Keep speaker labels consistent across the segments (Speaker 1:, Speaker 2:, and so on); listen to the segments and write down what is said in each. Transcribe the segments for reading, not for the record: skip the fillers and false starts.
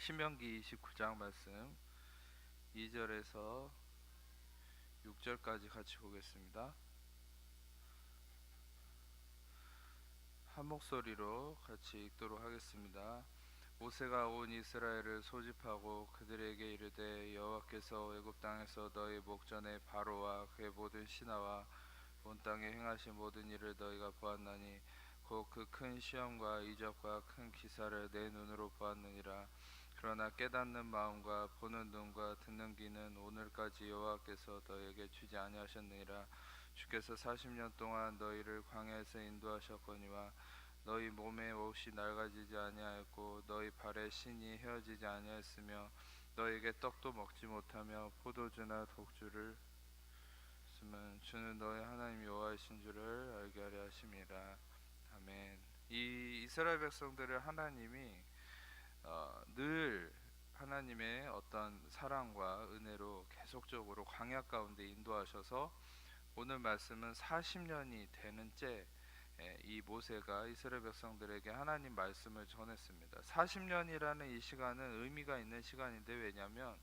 Speaker 1: 신명기 29장 말씀 2절에서 6절까지 같이 보겠습니다. 한 목소리로 같이 읽도록 하겠습니다. 모세가 온 이스라엘을 소집하고 그들에게 이르되 여호와께서 애굽 땅에서 너희 목전에 바로와 그의 모든 신하와 온 땅에 행하신 모든 일을 너희가 보았나니 곧 그 큰 시험과 이적과 큰 기사를 내 눈으로 보았느니라. 그러나 깨닫는 마음과 보는 눈과 듣는 귀는 오늘까지 여호와께서 너희에게 주지 아니하셨느니라. 주께서 40년 동안 너희를 광야에서 인도하셨거니와 너희 몸에 옷이 낡아지지 아니하였고 너희 발에 신이 헤어지지 아니하였으며 너희에게 떡도 먹지 못하며 포도주나 독주를 쓰면 주는 너희 하나님 여호와이신 줄을 알게 하려 하심이라. 아멘. 이 이스라엘 백성들을 하나님이 늘 하나님의 어떤 사랑과 은혜로 계속적으로 광야 가운데 인도하셔서 오늘 말씀은 40년이 되는 째 이 모세가 이스라엘 백성들에게 하나님 말씀을 전했습니다. 40년이라는 이 시간은 의미가 있는 시간인데, 왜냐하면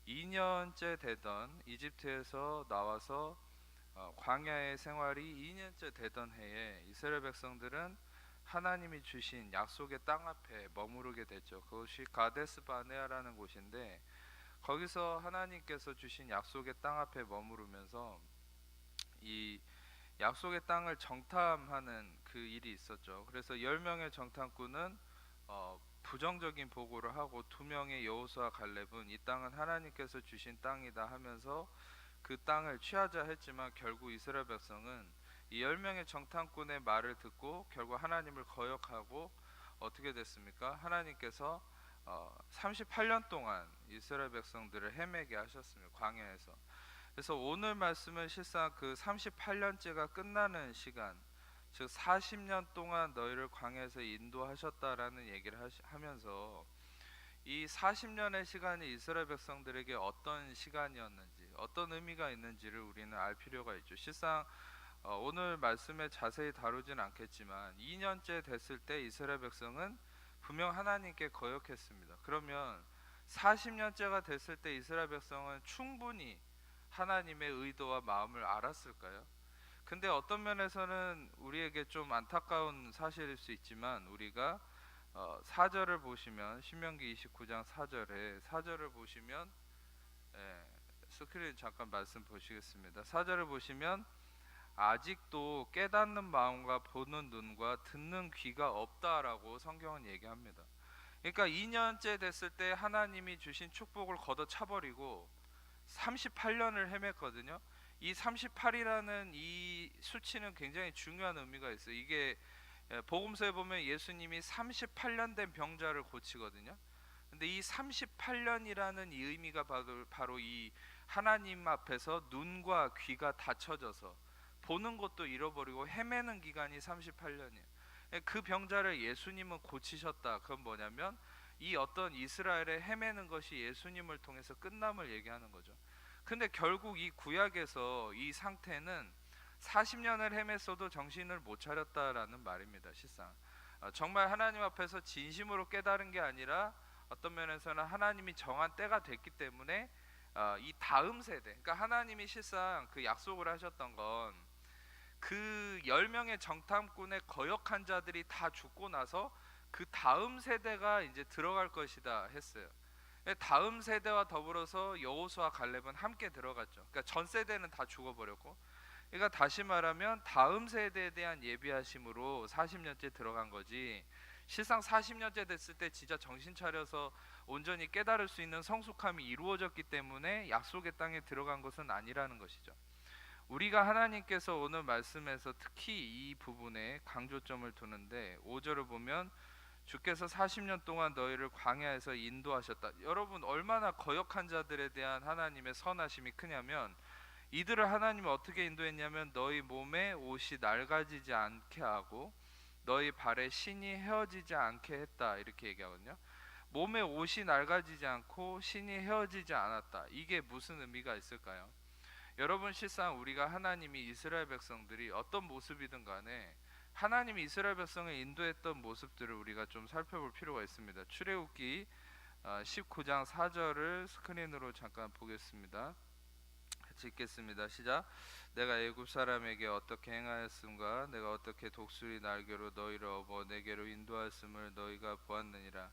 Speaker 1: 2년째 되던 이집트에서 나와서 광야의 생활이 2년째 되던 해에 이스라엘 백성들은 하나님이 주신 약속의 땅 앞에 머무르게 됐죠. 그것이 가데스 바네아라는 곳인데, 거기서 하나님께서 주신 약속의 땅 앞에 머무르면서 이 약속의 땅을 정탐하는 그 일이 있었죠. 그래서 10명의 정탐꾼은 부정적인 보고를 하고 2명의 여호수아 갈렙은 이 땅은 하나님께서 주신 땅이다 하면서 그 땅을 취하자 했지만, 결국 이스라엘 백성은 이 10명의 정탐꾼의 말을 듣고 결국 하나님을 거역하고 어떻게 됐습니까? 하나님께서 38년 동안 이스라엘 백성들을 헤매게 하셨습니다. 광야에서. 그래서 오늘 말씀은 실상 그 38년째가 끝나는 시간, 즉 40년 동안 너희를 광야에서 인도하셨다라는 얘기를 하면서 이 40년의 시간이 이스라엘 백성들에게 어떤 시간이었는지, 어떤 의미가 있는지를 우리는 알 필요가 있죠. 실상 오늘 말씀에 자세히 다루진 않겠지만 2년째 됐을 때 이스라엘 백성은 분명 하나님께 거역했습니다. 그러면 40년째가 됐을 때 이스라엘 백성은 충분히 하나님의 의도와 마음을 알았을까요? 근데 어떤 면에서는 우리에게 좀 안타까운 사실일 수 있지만, 우리가 4절을 보시면, 신명기 29장 4절을 보시면, 스크린 잠깐 말씀 보시겠습니다. 4절을 보시면 아직도 깨닫는 마음과 보는 눈과 듣는 귀가 없다라고 성경은 얘기합니다. 그러니까 2년째 됐을 때 하나님이 주신 축복을 걷어차버리고 38년을 헤맸거든요. 이 38이라는 이 수치는 굉장히 중요한 의미가 있어요. 이게 복음서에 보면 예수님이 38년 된 병자를 고치거든요. 근데 이 38년이라는 이 의미가 바로 이 하나님 앞에서 눈과 귀가 닫혀져서 보는 것도 잃어버리고 헤매는 기간이 38년이에요. 그 병자를 예수님은 고치셨다. 그건 뭐냐면 이 어떤 이스라엘의 헤매는 것이 예수님을 통해서 끝남을 얘기하는 거죠. 근데 결국 이 구약에서 이 상태는 40년을 헤맸어도 정신을 못 차렸다라는 말입니다. 실상 정말 하나님 앞에서 진심으로 깨달은 게 아니라 어떤 면에서는 하나님이 정한 때가 됐기 때문에 이 다음 세대, 그러니까 하나님이 실상 그 약속을 하셨던 건 그 10명의 정탐꾼의 거역한 자들이 다 죽고 나서 그 다음 세대가 이제 들어갈 것이다 했어요. 다음 세대와 더불어서 여호수아 갈렙은 함께 들어갔죠. 그러니까 전 세대는 다 죽어버렸고, 그러니까 다시 말하면 다음 세대에 대한 예비하심으로 40년째 들어간 거지, 실상 40년째 됐을 때 진짜 정신 차려서 온전히 깨달을 수 있는 성숙함이 이루어졌기 때문에 약속의 땅에 들어간 것은 아니라는 것이죠. 우리가 하나님께서 오늘 말씀에서 특히 이 부분에 강조점을 두는데, 5절을 보면 주께서 40년 동안 너희를 광야에서 인도하셨다. 여러분, 얼마나 거역한 자들에 대한 하나님의 선하심이 크냐면, 이들을 하나님이 어떻게 인도했냐면 너희 몸에 옷이 낡아지지 않게 하고 너희 발에 신이 헤어지지 않게 했다, 이렇게 얘기하거든요. 몸에 옷이 낡아지지 않고 신이 헤어지지 않았다. 이게 무슨 의미가 있을까요? 여러분, 실상 우리가 하나님이 이스라엘 백성들이 어떤 모습이든 간에 하나님이 이스라엘 백성을 인도했던 모습들을 우리가 좀 살펴볼 필요가 있습니다. 출애굽기 19장 4절을 스크린으로 잠깐 보겠습니다. 같이 읽겠습니다. 시작. 내가 애굽 사람에게 어떻게 행하였음과 내가 어떻게 독수리 날개로 너희를 업어 내게로 인도하였음을 너희가 보았느니라.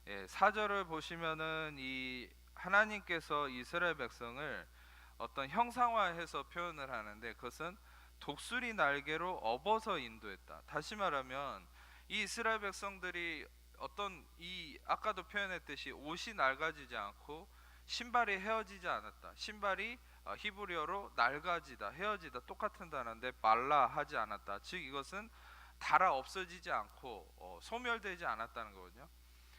Speaker 1: 4절을 보시면은 이 하나님께서 이스라엘 백성을 어떤 형상화해서 표현을 하는데, 그것은 독수리 날개로 업어서 인도했다. 다시 말하면 이 이스라엘 백성들이 어떤 이 아까도 표현했듯이 옷이 낡아지지 않고 신발이 헤어지지 않았다. 신발이 히브리어로 낡아지다, 헤어지다 똑같은 단어인데 말라 하지 않았다. 즉 이것은 닳아 없어지지 않고 소멸되지 않았다는 거거든요.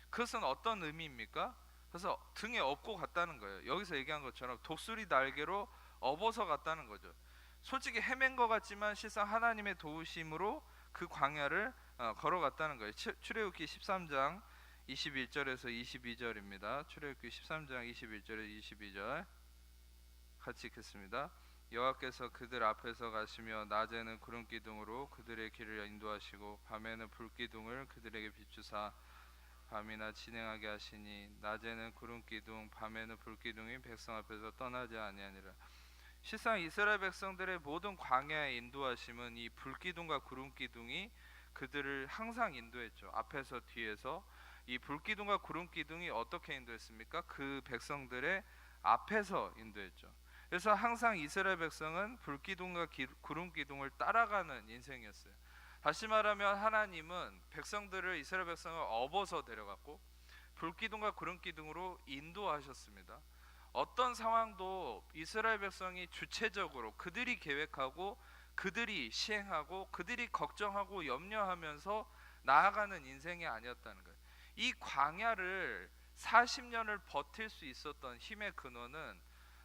Speaker 1: 그것은 어떤 의미입니까? 그래서 등에 업고 갔다는 거예요. 여기서 얘기한 것처럼 독수리 날개로 업어서 갔다는 거죠. 솔직히 헤맨 것 같지만 실상 하나님의 도우심으로 그 광야를 걸어갔다는 거예요. 출애굽기 13장 21절에서 22절입니다. 출애굽기 13장 21절에서 22절 같이 읽겠습니다. 여호와께서 그들 앞에서 가시며 낮에는 구름 기둥으로 그들의 길을 인도하시고 밤에는 불 기둥을 그들에게 비추사 밤이나 진행하게 하시니 낮에는 구름 기둥 밤에는 불 기둥이 백성 앞에서 떠나지 아니하니라. 실상 이스라엘 백성들의 모든 광야의 인도하심은 이 불기둥과 구름기둥이 그들을 항상 인도했죠. 앞에서 뒤에서. 이 불기둥과 구름기둥이 어떻게 인도했습니까? 그 백성들의 앞에서 인도했죠. 그래서 항상 이스라엘 백성은 불기둥과 구름기둥을 따라가는 인생이었어요. 다시 말하면 하나님은 백성들을, 이스라엘 백성을 업어서 데려갔고 불기둥과 구름기둥으로 인도하셨습니다. 어떤 상황도 이스라엘 백성이 주체적으로 그들이 계획하고 그들이 시행하고 그들이 걱정하고 염려하면서 나아가는 인생이 아니었다는 거예요. 이 광야를 40년을 버틸 수 있었던 힘의 근원은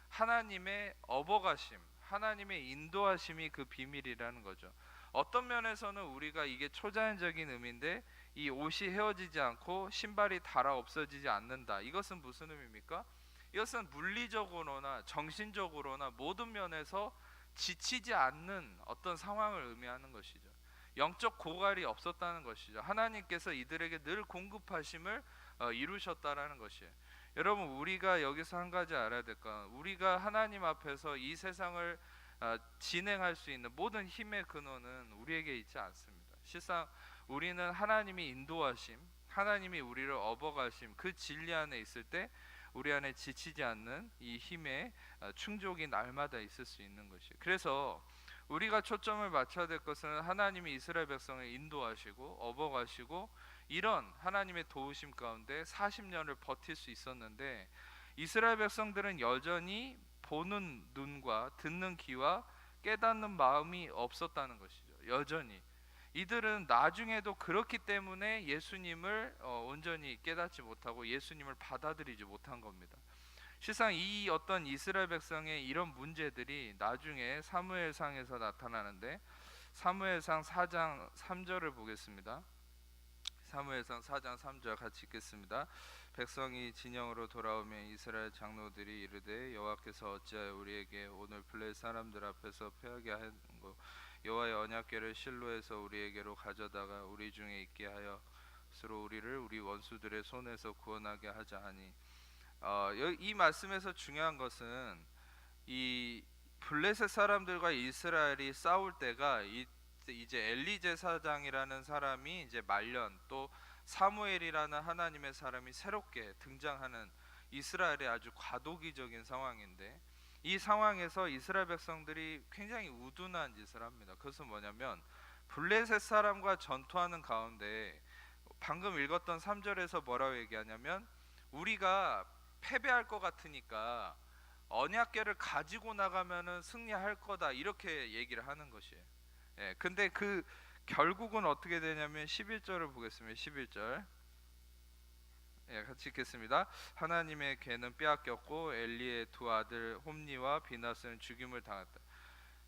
Speaker 1: 하나님의 업어가심, 하나님의 인도하심이 그 비밀이라는 거죠. 어떤 면에서는 우리가 이게 초자연적인 의미인데 이 옷이 헤어지지 않고 신발이 닳아 없어지지 않는다. 이것은 무슨 의미입니까? 이것은 물리적으로나 정신적으로나 모든 면에서 지치지 않는 어떤 상황을 의미하는 것이죠. 영적 고갈이 없었다는 것이죠. 하나님께서 이들에게 늘 공급하심을 이루셨다라는 것이에요. 여러분, 우리가 여기서 한 가지 알아야 될 건, 우리가 하나님 앞에서 이 세상을 진행할 수 있는 모든 힘의 근원은 우리에게 있지 않습니다. 실상 우리는 하나님이 인도하심, 하나님이 우리를 업어가심, 그 진리 안에 있을 때 우리 안에 지치지 않는 이 힘의 충족이 날마다 있을 수 있는 것이에요. 그래서 우리가 초점을 맞춰야 될 것은 하나님이 이스라엘 백성을 인도하시고 업어가시고 이런 하나님의 도우심 가운데 40년을 버틸 수 있었는데, 이스라엘 백성들은 여전히 보는 눈과 듣는 귀와 깨닫는 마음이 없었다는 것이죠. 여전히 이들은 나중에도 그렇기 때문에 예수님을 온전히 깨닫지 못하고 예수님을 받아들이지 못한 겁니다. 실상 이 어떤 이스라엘 백성의 이런 문제들이 나중에 사무엘상에서 나타나는데, 사무엘상 4장 3절을 보겠습니다. 사무엘상 4장 3절 같이 읽겠습니다. 백성이 진영으로 돌아오면 이스라엘 장로들이 이르되 여호와께서 어찌하여 우리에게 오늘 블레셋 사람들 앞에서 패하게 하는고 여호와의 언약궤를 실로에서 우리에게로 가져다가 우리 중에 있게 하여 스스로 우리를 우리 원수들의 손에서 구원하게 하자 하니, 이 말씀에서 중요한 것은 이 블레셋 사람들과 이스라엘이 싸울 때가 이제 엘리 제사장이라는 사람이 이제 말년, 또 사무엘이라는 하나님의 사람이 새롭게 등장하는 이스라엘의 아주 과도기적인 상황인데, 이 상황에서 이스라엘 백성들이 굉장히 우둔한 짓을 합니다. 그것은 뭐냐면 블레셋 사람과 전투하는 가운데 방금 읽었던 3절에서 뭐라고 얘기하냐면, 우리가 패배할 것 같으니까 언약궤를 가지고 나가면은 승리할 거다, 이렇게 얘기를 하는 것이에요. 근데 그 결국은 어떻게 되냐면 11절을 보겠습니다. 11절 같이 읽겠습니다. 하나님의 궤는 빼앗겼고 엘리의 두 아들 홈니와 비나스는 죽임을 당했다.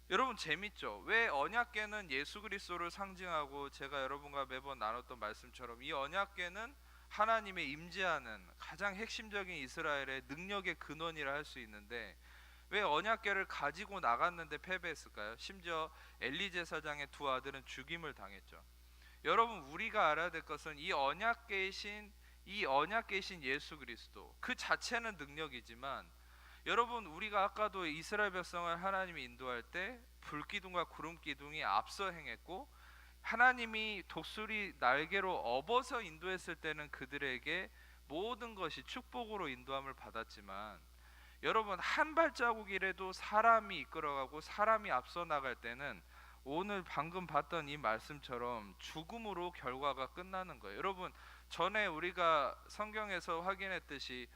Speaker 1: 여러분 재밌죠? 왜 언약궤는 예수 그리스도를 상징하고, 제가 여러분과 매번 나눴던 말씀처럼 이 언약궤는 하나님의 임재하는 가장 핵심적인 이스라엘의 능력의 근원이라 할 수 있는데, 왜 언약궤를 가지고 나갔는데 패배했을까요? 심지어 엘리 제사장의 두 아들은 죽임을 당했죠. 여러분, 우리가 알아야 될 것은 이 언약궤이신 이 언약계신 예수 그리스도 그 자체는 능력이지만, 여러분 우리가 아까도 이스라엘 백성을 하나님이 인도할 때 불기둥과 구름기둥이 앞서 행했고, 하나님이 독수리 날개로 업어서 인도했을 때는 그들에게 모든 것이 축복으로 인도함을 받았지만, 여러분 한 발자국이라도 사람이 이끌어가고 사람이 앞서 나갈 때는 오늘 방금 봤던 이 말씀처럼 죽음으로 결과가 끝나는 거예요. 여러분 전에 우리가 성경에서 확인했듯이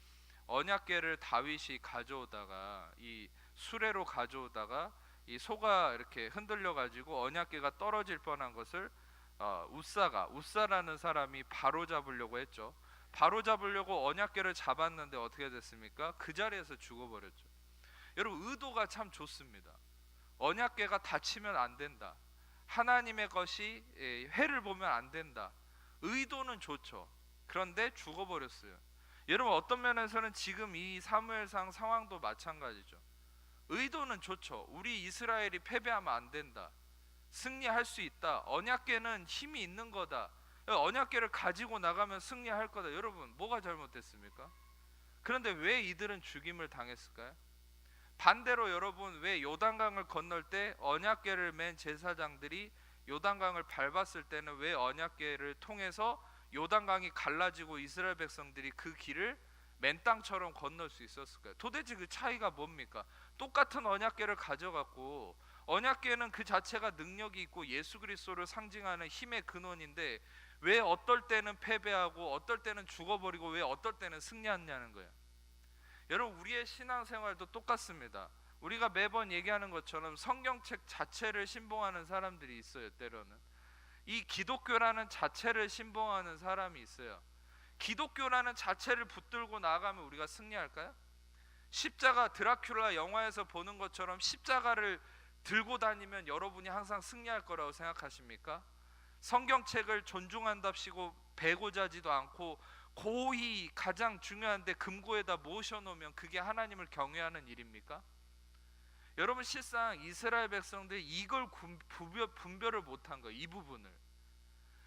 Speaker 1: 언약궤를 다윗이 가져오다가 이 수레로 가져오다가 이 소가 이렇게 흔들려 가지고 언약궤가 떨어질 뻔한 것을 우사라는 사람이 바로 잡으려고 했죠. 바로 잡으려고 언약궤를 잡았는데 어떻게 됐습니까? 그 자리에서 죽어버렸죠. 여러분 의도가 참 좋습니다. 언약궤가 다치면 안 된다. 하나님의 것이 해를 보면 안 된다. 의도는 좋죠. 그런데 죽어버렸어요. 여러분 어떤 면에서는 지금 이 사무엘상 상황도 마찬가지죠. 의도는 좋죠. 우리 이스라엘이 패배하면 안 된다. 승리할 수 있다. 언약궤는 힘이 있는 거다. 언약궤를 가지고 나가면 승리할 거다. 여러분 뭐가 잘못됐습니까? 그런데 왜 이들은 죽임을 당했을까요? 반대로 여러분 왜 요단강을 건널 때 언약궤를 맨 제사장들이 요단강을 밟았을 때는 왜 언약궤를 통해서 요단강이 갈라지고 이스라엘 백성들이 그 길을 맨 땅처럼 건널 수 있었을까요? 도대체 그 차이가 뭡니까? 똑같은 언약궤를 가져갔고, 언약궤는 그 자체가 능력이 있고 예수 그리스도를 상징하는 힘의 근원인데 왜 어떨 때는 패배하고 어떨 때는 죽어버리고 왜 어떨 때는 승리하냐는 거예요. 여러분 우리의 신앙생활도 똑같습니다. 우리가 매번 얘기하는 것처럼 성경책 자체를 신봉하는 사람들이 있어요. 때로는 이 기독교라는 자체를 신봉하는 사람이 있어요. 기독교라는 자체를 붙들고 나가면 우리가 승리할까요? 십자가, 드라큘라 영화에서 보는 것처럼 십자가를 들고 다니면 여러분이 항상 승리할 거라고 생각하십니까? 성경책을 존중한답시고 베고 자지도 않고 고이 가장 중요한데 금고에다 모셔놓으면 그게 하나님을 경외하는 일입니까? 여러분 실상 이스라엘 백성들이 이걸 분별을 못한 거예요. 이 부분을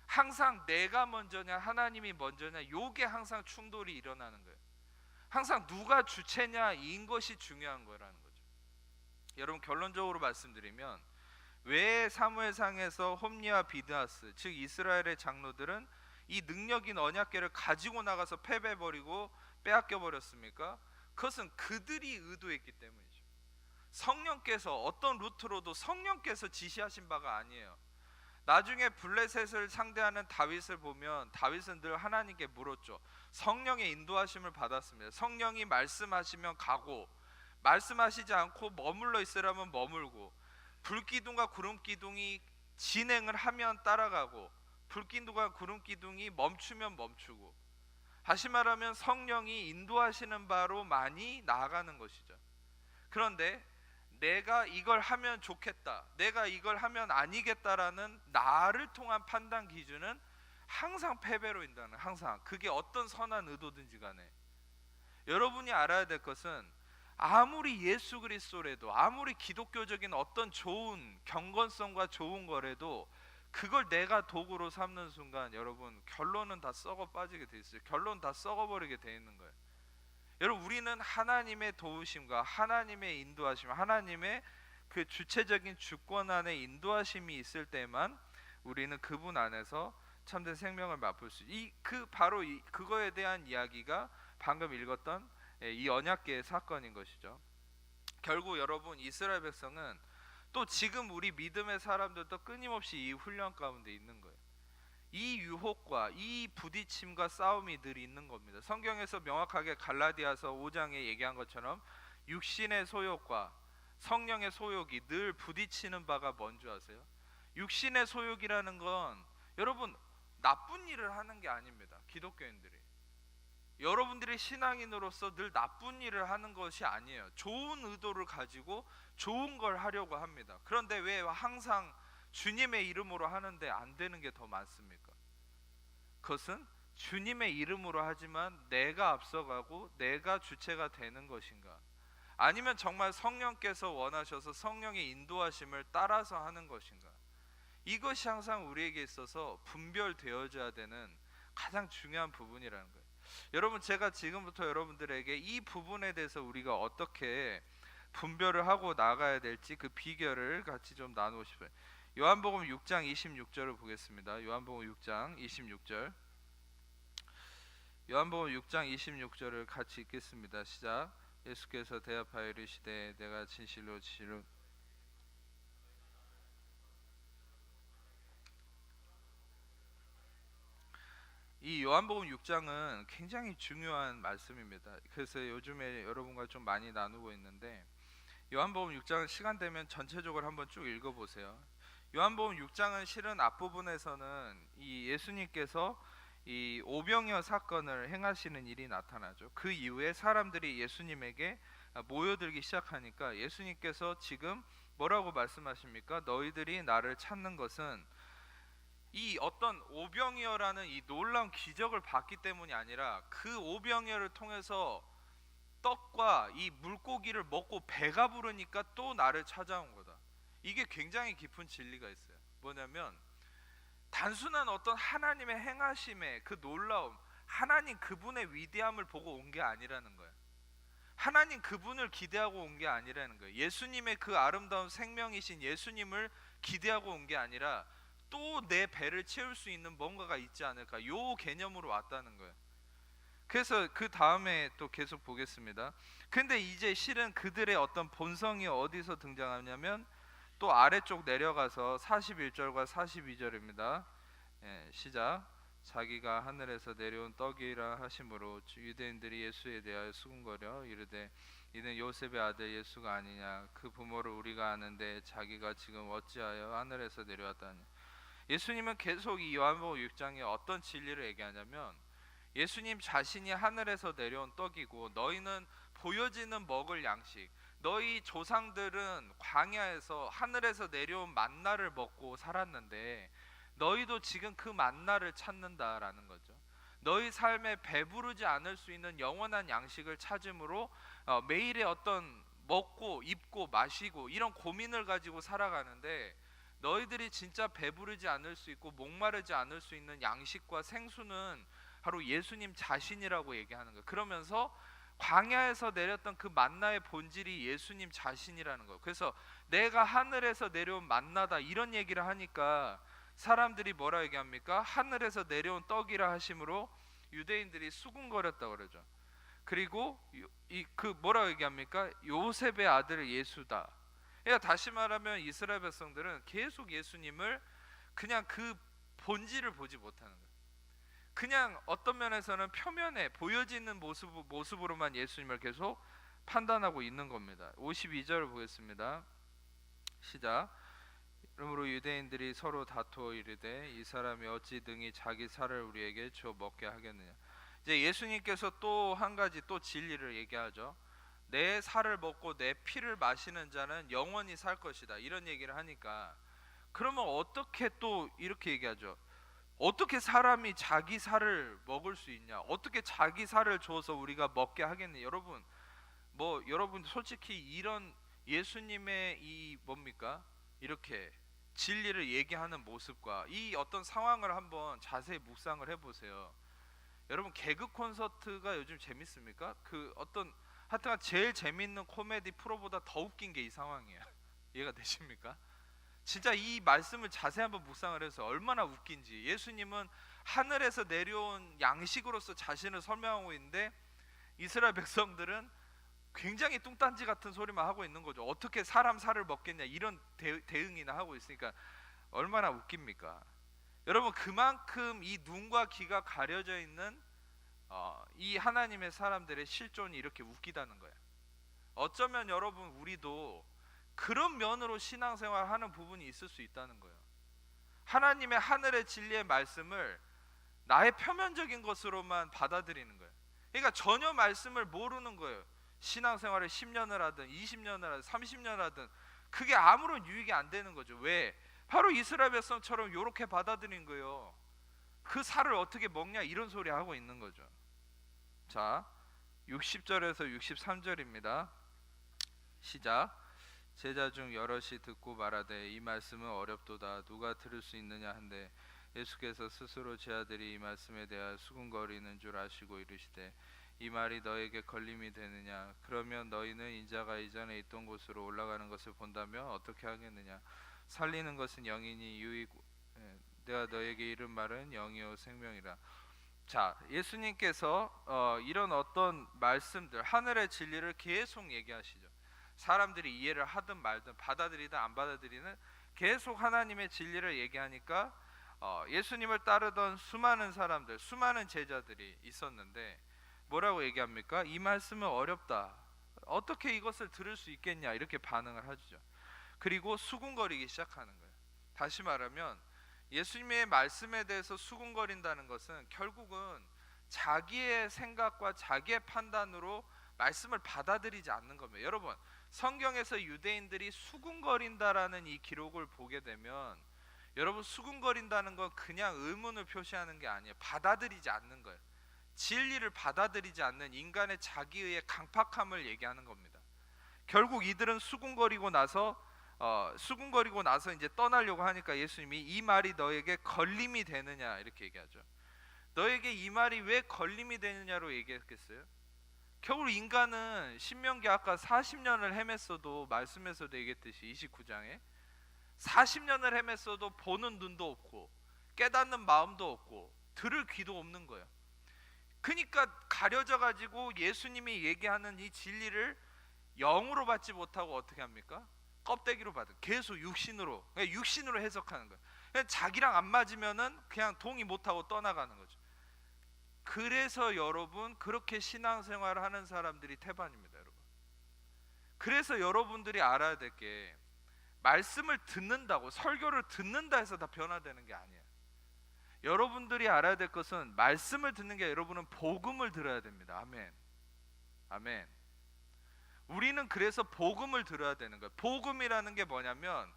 Speaker 1: 항상 내가 먼저냐 하나님이 먼저냐, 요게 항상 충돌이 일어나는 거예요. 항상 누가 주체냐인 것이 중요한 거라는 거죠. 여러분 결론적으로 말씀드리면 왜 사무엘상에서 홈리와 비드아스 즉 이스라엘의 장로들은 이 능력인 언약궤를 가지고 나가서 패배버리고 빼앗겨 버렸습니까? 그것은 그들이 의도했기 때문이죠. 성령께서 어떤 루트로도 성령께서 지시하신 바가 아니에요. 나중에 블레셋을 상대하는 다윗을 보면 다윗은 늘 하나님께 물었죠. 성령의 인도하심을 받았습니다. 성령이 말씀하시면 가고, 말씀하시지 않고 머물러 있으라면 머물고, 불기둥과 구름기둥이 진행을 하면 따라가고, 불기둥과 구름기둥이 멈추면 멈추고, 다시 말하면 성령이 인도하시는 바로 많이 나아가는 것이죠. 그런데 내가 이걸 하면 좋겠다, 내가 이걸 하면 아니겠다라는 나를 통한 판단 기준은 항상 패배로 인다는, 항상 그게 어떤 선한 의도든지 간에 여러분이 알아야 될 것은 아무리 예수 그리스도라도 아무리 기독교적인 어떤 좋은 경건성과 좋은 거라도 그걸 내가 도구로 삼는 순간 여러분 결론은 다 썩어 빠지게 돼 있어요. 결론 다 썩어버리게 돼 있는 거예요. 여러분 우리는 하나님의 도우심과 하나님의 인도하심, 하나님의 그 주체적인 주권 안에 인도하심이 있을 때만 우리는 그분 안에서 참된 생명을 맛볼 수 바로 그거에 대한 이야기가 방금 읽었던 이 언약궤의 사건인 것이죠. 결국 여러분 이스라엘 백성은 또 지금 우리 믿음의 사람들도 끊임없이 이 훈련 가운데 있는 거예요. 이 유혹과 이 부딪힘과 싸움이 늘 있는 겁니다. 성경에서 명확하게 갈라디아서 5장에 얘기한 것처럼 육신의 소욕과 성령의 소욕이 늘 부딪히는 바가 뭔지 아세요? 육신의 소욕이라는 건 여러분 나쁜 일을 하는 게 아닙니다. 기독교인들이 여러분들이 신앙인으로서 늘 나쁜 일을 하는 것이 아니에요. 좋은 의도를 가지고 좋은 걸 하려고 합니다. 그런데 왜 항상 주님의 이름으로 하는데 안 되는 게 더 많습니까? 그것은 주님의 이름으로 하지만 내가 앞서가고 내가 주체가 되는 것인가? 아니면 정말 성령께서 원하셔서 성령의 인도하심을 따라서 하는 것인가? 이것이 항상 우리에게 있어서 분별되어져야 되는 가장 중요한 부분이라는 거예요. 여러분, 제가 지금부터 여러분들에게 이 부분에 대해서 우리가 어떻게 분별을 하고 나가야 될지 그 비결을 같이 좀 나누고 싶어요. 요한복음 6장 26절을 보겠습니다. 요한복음 6장 26절. 요한복음 6장 26절을 같이 읽겠습니다. 시작. 예수께서 대답하여 이르시되 내가 진실로 진실로 이 요한복음 6장은 굉장히 중요한 말씀입니다. 그래서 요즘에 여러분과 좀 많이 나누고 있는데, 요한복음 6장은 시간 되면 전체적으로 한번 쭉 읽어보세요. 요한복음 6장은 실은 앞부분에서는 이 예수님께서 이 오병이어 사건을 행하시는 일이 나타나죠. 그 이후에 사람들이 예수님에게 모여들기 시작하니까 예수님께서 지금 뭐라고 말씀하십니까? 너희들이 나를 찾는 것은 이 어떤 오병이어라는 이 놀라운 기적을 봤기 때문이 아니라 그 오병이어를 통해서 떡과 이 물고기를 먹고 배가 부르니까 또 나를 찾아온 거다. 이게 굉장히 깊은 진리가 있어요. 뭐냐면 단순한 어떤 하나님의 행하심의 그 놀라움, 하나님 그분의 위대함을 보고 온 게 아니라는 거예요. 하나님 그분을 기대하고 온 게 아니라는 거예요. 예수님의 그 아름다운 생명이신 예수님을 기대하고 온 게 아니라 또 내 배를 채울 수 있는 뭔가가 있지 않을까, 요 개념으로 왔다는 거예요. 그래서 그 다음에 또 계속 보겠습니다. 근데 이제 실은 그들의 어떤 본성이 어디서 등장하냐면 또 아래쪽 내려가서 41절과 42절입니다. 시작. 자기가 하늘에서 내려온 떡이라 하심으로 유대인들이 예수에 대하여 수군거려 이르되 이는 요셉의 아들 예수가 아니냐. 그 부모를 우리가 아는데 자기가 지금 어찌하여 하늘에서 내려왔다니. 예수님은 계속 이 요한복음 6장에 어떤 진리를 얘기하냐면 예수님 자신이 하늘에서 내려온 떡이고 너희는 보여지는 먹을 양식, 너희 조상들은 광야에서 하늘에서 내려온 만나를 먹고 살았는데 너희도 지금 그 만나를 찾는다라는 거죠. 너희 삶에 배부르지 않을 수 있는 영원한 양식을 찾음으로 매일의 어떤 먹고 입고 마시고 이런 고민을 가지고 살아가는데, 너희들이 진짜 배부르지 않을 수 있고 목마르지 않을 수 있는 양식과 생수는 바로 예수님 자신이라고 얘기하는 거예요. 그러면서 광야에서 내렸던 그 만나의 본질이 예수님 자신이라는 거예요. 그래서 내가 하늘에서 내려온 만나다 이런 얘기를 하니까 사람들이 뭐라 얘기합니까? 하늘에서 내려온 떡이라 하심으로 유대인들이 수군거렸다고 그러죠. 그리고 그 뭐라 얘기합니까? 요셉의 아들 예수다. 그러니까 다시 말하면 이스라엘 백성들은 계속 예수님을 그냥 그 본질을 보지 못하는 거예요. 그냥 어떤 면에서는 표면에 보여지는 모습으로만 예수님을 계속 판단하고 있는 겁니다. 52절을 보겠습니다. 시작. 그러므로 유대인들이 서로 다투어 이르되 이 사람이 어찌 등이 자기 살을 우리에게 주어 먹게 하겠느냐. 이제 예수님께서 또 한 가지 또 진리를 얘기하죠. 내 살을 먹고 내 피를 마시는 자는 영원히 살 것이다, 이런 얘기를 하니까 그러면 어떻게 또 이렇게 얘기하죠. 어떻게 사람이 자기 살을 먹을 수 있냐? 어떻게 자기 살을 줘서 우리가 먹게 하겠냐? 여러분, 여러분 솔직히 이런 예수님의 이 뭡니까? 이렇게 진리를 얘기하는 모습과 이 어떤 상황을 한번 자세히 묵상을 해보세요. 여러분, 개그 콘서트가 요즘 재밌습니까? 그 어떤 하여튼 제일 재밌는 코미디 프로보다 더 웃긴 게 이 상황이에요. 이해가 되십니까? 진짜 이 말씀을 자세히 한번 묵상을 해서 얼마나 웃긴지. 예수님은 하늘에서 내려온 양식으로서 자신을 설명하고 있는데 이스라엘 백성들은 굉장히 뚱딴지 같은 소리만 하고 있는 거죠. 어떻게 사람 살을 먹겠냐, 이런 대응이나 하고 있으니까 얼마나 웃깁니까? 여러분, 그만큼 이 눈과 귀가 가려져 있는 이 하나님의 사람들의 실존이 이렇게 웃기다는 거예요. 어쩌면 여러분 우리도 그런 면으로 신앙생활 하는 부분이 있을 수 있다는 거예요. 하나님의 하늘의 진리의 말씀을 나의 표면적인 것으로만 받아들이는 거예요. 그러니까 전혀 말씀을 모르는 거예요. 신앙생활을 10년을 하든 20년을 하든 30년을 하든 그게 아무런 유익이 안 되는 거죠. 왜? 바로 이스라엘 백성처럼 이렇게 받아들인 거예요. 그 살을 어떻게 먹냐, 이런 소리 하고 있는 거죠. 자, 60절에서 63절입니다. 시작. 제자 중 여럿이 듣고 말하되 이 말씀은 어렵도다 누가 들을 수 있느냐 한데 예수께서 스스로 제 아들이 이 말씀에 대하여 수군거리는 줄 아시고 이르시되 이 말이 너에게 걸림이 되느냐? 그러면 너희는 인자가 이전에 있던 곳으로 올라가는 것을 본다면 어떻게 하겠느냐? 살리는 것은 영이니 유익 내가 너에게 이른 말은 영이요 생명이라. 자, 예수님께서 이런 어떤 말씀들, 하늘의 진리를 계속 얘기하시죠. 사람들이 이해를 하든 말든 받아들이든 안 받아들이는 계속 하나님의 진리를 얘기하니까 예수님을 따르던 수많은 사람들, 수많은 제자들이 있었는데 뭐라고 얘기합니까? 이 말씀은 어렵다. 어떻게 이것을 들을 수 있겠냐? 이렇게 반응을 하죠. 그리고 수군거리기 시작하는 거예요. 다시 말하면 예수님의 말씀에 대해서 수군거린다는 것은 결국은 자기의 생각과 자기의 판단으로 말씀을 받아들이지 않는 겁니다. 여러분, 성경에서 유대인들이 수군거린다라는 이 기록을 보게 되면 여러분, 수군거린다는 건 그냥 의문을 표시하는 게 아니에요. 받아들이지 않는 거예요. 진리를 받아들이지 않는 인간의 자기의 강팍함을 얘기하는 겁니다. 결국 이들은 수군거리고 나서 이제 떠나려고 하니까 예수님이 이 말이 너에게 걸림이 되느냐 이렇게 얘기하죠. 너에게 이 말이 왜 걸림이 되느냐로 얘기했겠어요? 겨울 인간은 신명기 아까 40년을 헤맸어도 말씀에서도 얘기했듯이 29장에 40년을 헤맸어도 보는 눈도 없고 깨닫는 마음도 없고 들을 귀도 없는 거예요. 그러니까 가려져 가지고 예수님이 얘기하는 이 진리를 영으로 받지 못하고 어떻게 합니까? 껍데기로 받은, 계속 육신으로 해석하는 거예요. 그냥 자기랑 안 맞으면은 그냥 동의 못하고 떠나가는 거죠. 그래서 여러분, 그렇게 신앙생활을 하는 사람들이 태반입니다, 여러분. 그래서 여러분들이 알아야 될 게 말씀을 듣는다고, 설교를 듣는다 해서 다 변화되는 게 아니에요. 여러분들이 알아야 될 것은 말씀을 듣는 게, 여러분은 복음을 들어야 됩니다. 아멘. 아멘. 우리는 그래서 복음을 들어야 되는 거예요. 복음이라는 게 뭐냐면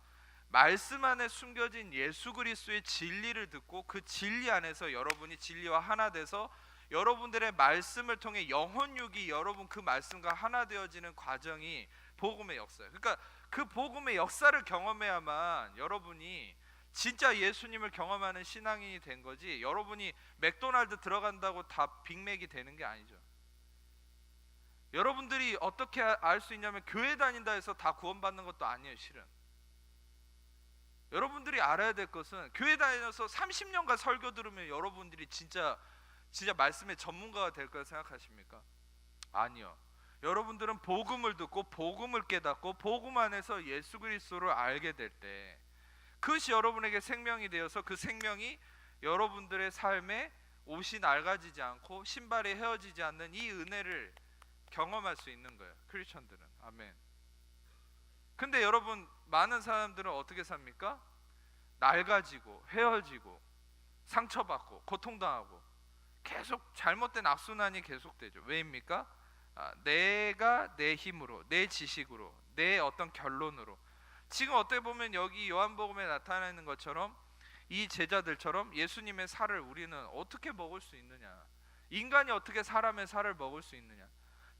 Speaker 1: 말씀 안에 숨겨진 예수 그리스도의 진리를 듣고 그 진리 안에서 여러분이 진리와 하나 돼서 여러분들의 말씀을 통해 영혼육이 여러분 그 말씀과 하나 되어지는 과정이 복음의 역사예요. 그러니까 그 복음의 역사를 경험해야만 여러분이 진짜 예수님을 경험하는 신앙인이 된 거지, 여러분이 맥도날드 들어간다고 다 빅맥이 되는 게 아니죠. 여러분들이 어떻게 알 수 있냐면 교회 다닌다 해서 다 구원받는 것도 아니에요. 실은 여러분들이 알아야 될 것은, 교회 다녀서 30년간 설교 들으면 여러분들이 진짜 말씀의 전문가가 될 거라 생각하십니까? 아니요. 여러분들은 복음을 듣고 복음을 깨닫고 복음 안에서 예수 그리스도를 알게 될 때 그것이 여러분에게 생명이 되어서 그 생명이 여러분들의 삶에 옷이 낡아지지 않고 신발이 헤어지지 않는 이 은혜를 경험할 수 있는 거예요, 크리스천들은. 아멘. 근데 여러분, 많은 사람들은 어떻게 삽니까? 낡아지고 헤어지고 상처받고 고통당하고 계속 잘못된 악순환이 계속되죠. 왜입니까? 내가 내 힘으로, 내 지식으로, 내 어떤 결론으로, 지금 어떻게 보면 여기 요한복음에 나타나 있는 것처럼 이 제자들처럼 예수님의 살을 우리는 어떻게 먹을 수 있느냐, 인간이 어떻게 사람의 살을 먹을 수 있느냐,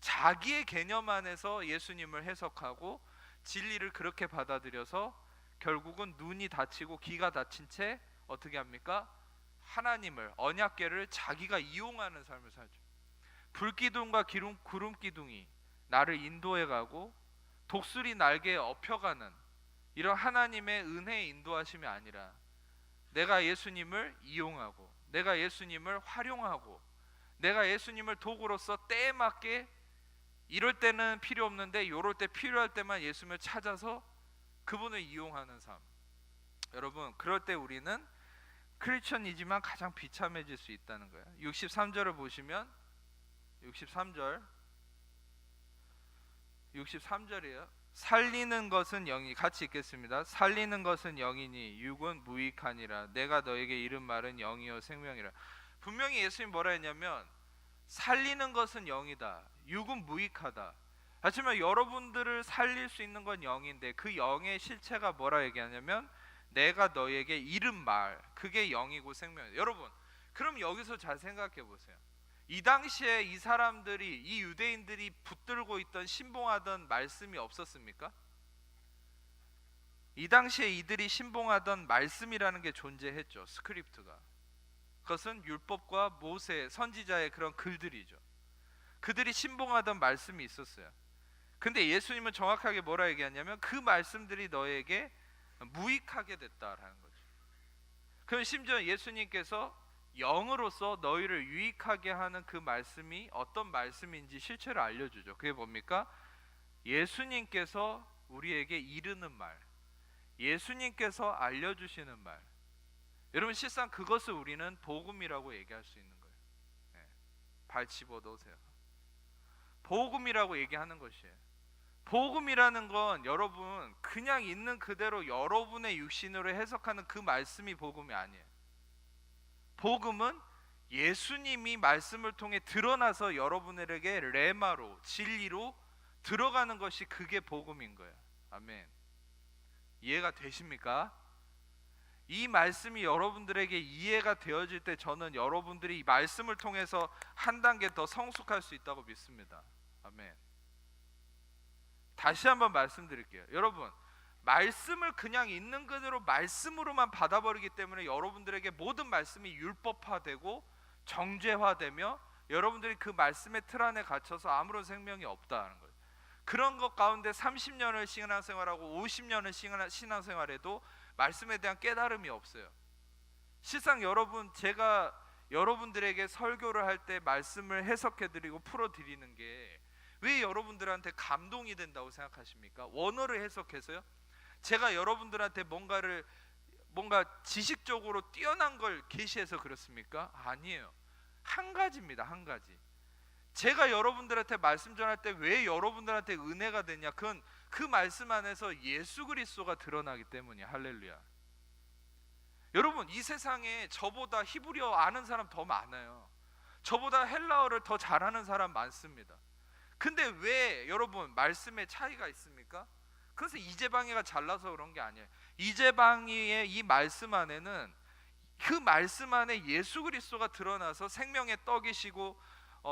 Speaker 1: 자기의 개념 안에서 예수님을 해석하고 진리를 그렇게 받아들여서 결국은 눈이 닫히고 귀가 닫힌 채 어떻게 합니까? 하나님을, 언약궤를 자기가 이용하는 삶을 살죠. 불기둥과 구름기둥이 나를 인도해 가고 독수리 날개에 업혀가는 이런 하나님의 은혜의 인도하심이 아니라 내가 예수님을 이용하고 내가 예수님을 활용하고 내가 예수님을 도구로서 때에 맞게, 이럴 때는 필요 없는데 이럴 때 필요할 때만 예수님을 찾아서 그분을 이용하는 삶. 여러분, 그럴 때 우리는 크리스천이지만 가장 비참해질 수 있다는 거예요. 63절을 보시면 63절이에요. 살리는 것은 영이, 같이 읽겠습니다. 살리는 것은 영이니 육은 무익하니라. 내가 너에게 이른 말은 영이요 생명이라. 분명히 예수님 뭐라 했냐면 살리는 것은 영이다, 육은 무익하다. 하지만 여러분들을 살릴 수 있는 건 영인데 그 영의 실체가 뭐라 얘기하냐면 내가 너에게 이른 말, 그게 영이고 생명이에요. 여러분, 그럼 여기서 잘 생각해 보세요. 이 당시에 이 사람들이, 이 유대인들이 붙들고 있던 신봉하던 말씀이 없었습니까? 이 당시에 이들이 신봉하던 말씀이라는 게 존재했죠. 스크립트가. 그것은 율법과 모세 선지자의 그런 글들이죠. 그들이 신봉하던 말씀이 있었어요. 근데 예수님은 정확하게 뭐라 얘기하냐면 그 말씀들이 너에게 무익하게 됐다라는 거죠. 그럼 심지어 예수님께서 영으로서 너희를 유익하게 하는 그 말씀이 어떤 말씀인지 실체를 알려주죠. 그게 뭡니까? 예수님께서 우리에게 이르는 말, 예수님께서 알려주시는 말. 여러분 실상 그것을 우리는 복음이라고 얘기할 수 있는 거예요. 네. 발 집어넣으세요. 복음이라고 얘기하는 것이에요. 복음이라는 건 여러분 그냥 있는 그대로 여러분의 육신으로 해석하는 그 말씀이 복음이 아니에요. 복음은 예수님이 말씀을 통해 드러나서 여러분에게 레마로 진리로 들어가는 것이 그게 복음인 거예요. 아멘. 이해가 되십니까? 이 말씀이 여러분들에게 이해가 되어질 때 저는 여러분들이 이 말씀을 통해서 한 단계 더 성숙할 수 있다고 믿습니다. 아멘. 다시 한번 말씀드릴게요. 여러분 말씀을 그냥 있는 그대로 말씀으로만 받아버리기 때문에 여러분들에게 모든 말씀이 율법화되고 정죄화되며 여러분들이 그 말씀의 틀 안에 갇혀서 아무런 생명이 없다는 거예요. 그런 것 가운데 30년을 신앙생활하고 50년을 신앙생활해도 말씀에 대한 깨달음이 없어요. 실상 여러분 제가 여러분들에게 설교를 할 때 말씀을 해석해드리고 풀어드리는 게 왜 여러분들한테 감동이 된다고 생각하십니까? 원어를 해석해서요? 제가 여러분들한테 뭔가 지식적으로 뛰어난 걸 계시해서 그렇습니까? 아니에요. 한 가지입니다. 한 가지. 제가 여러분들한테 말씀 전할 때 왜 여러분들한테 은혜가 되냐? 그건 그 말씀 안에서 예수 그리스도가 드러나기 때문이에요. 할렐루야. 여러분 이 세상에 저보다 히브리어 아는 사람 더 많아요. 저보다 헬라어를 더 잘하는 사람 많습니다. 근데 왜 여러분 말씀에 차이가 있습니까? 그래서 이재방이가 잘나서 그런 게 아니에요. 이재방이의 이 말씀 안에는 그 말씀 안에 예수 그리스도가 드러나서 생명의 떡이시고